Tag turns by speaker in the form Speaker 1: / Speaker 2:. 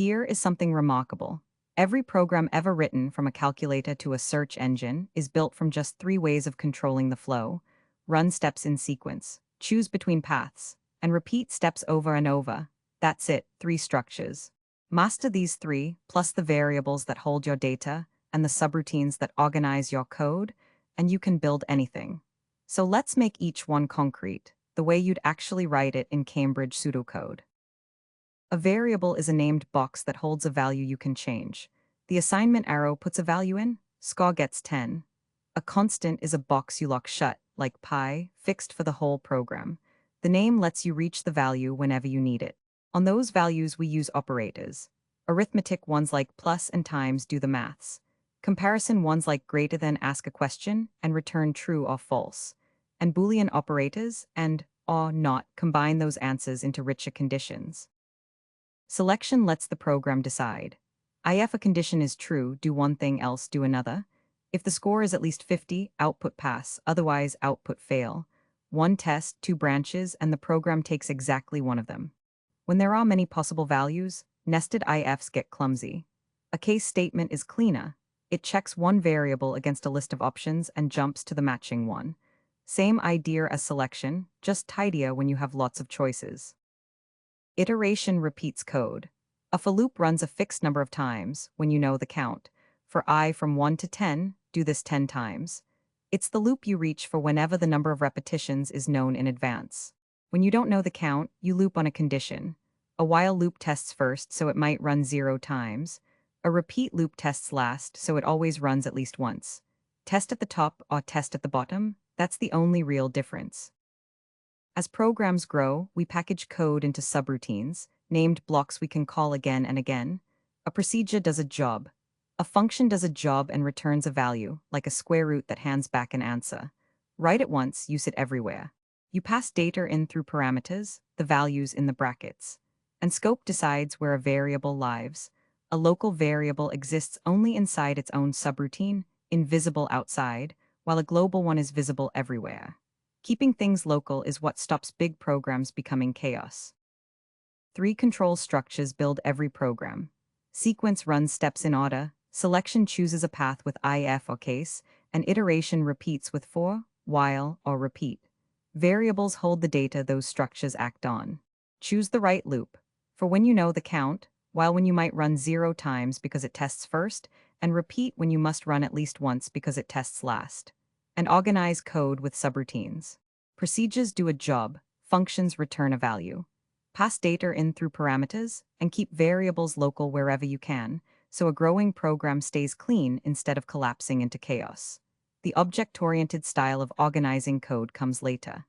Speaker 1: Here is something remarkable. Every program ever written, from a calculator to a search engine, is built from just three ways of controlling the flow: run steps in sequence, choose between paths, and repeat steps over and over. That's it, three structures. Master these three, plus the variables that hold your data and the subroutines that organize your code, and you can build anything. So let's make each one concrete, the way you'd actually write it in Cambridge pseudocode. A variable is a named box that holds a value you can change. The assignment arrow puts a value in, score gets 10. A constant is a box you lock shut, like pi, fixed for the whole program. The name lets you reach the value whenever you need it. On those values we use operators. Arithmetic ones like plus and times do the maths. Comparison ones like greater than ask a question and return true or false. And Boolean operators and or not combine those answers into richer conditions. Selection lets the program decide. If a condition is true, do one thing, else do another. If the score is at least 50, output pass, otherwise output fail. One test, two branches, and the program takes exactly one of them. When there are many possible values, nested ifs get clumsy. A case statement is cleaner. It checks one variable against a list of options and jumps to the matching one. Same idea as selection, just tidier when you have lots of choices. Iteration repeats code. A for loop runs a fixed number of times when you know the count. For I from 1 to 10, do this 10 times. It's the loop you reach for whenever the number of repetitions is known in advance. When you don't know the count, you loop on a condition. A while loop tests first, so it might run 0 times. A repeat loop tests last, so it always runs at least once. Test at the top or test at the bottom, that's the only real difference. As programs grow, we package code into subroutines, named blocks we can call again and again. A procedure does a job. A function does a job and returns a value, like a square root that hands back an answer. Write it once, use it everywhere. You pass data in through parameters, the values in the brackets. And scope decides where a variable lives. A local variable exists only inside its own subroutine, invisible outside, while a global one is visible everywhere. Keeping things local is what stops big programs becoming chaos. Three control structures build every program. Sequence runs steps in order, selection chooses a path with if or case, and iteration repeats with for, while, or repeat. Variables hold the data those structures act on. Choose the right loop. For when you know the count, while when you might run 0 times because it tests first, and repeat when you must run at least once because it tests last. And organize code with subroutines. Procedures do a job, functions return a value. Pass data in through parameters, and keep variables local wherever you can, so a growing program stays clean instead of collapsing into chaos. The object-oriented style of organizing code comes later.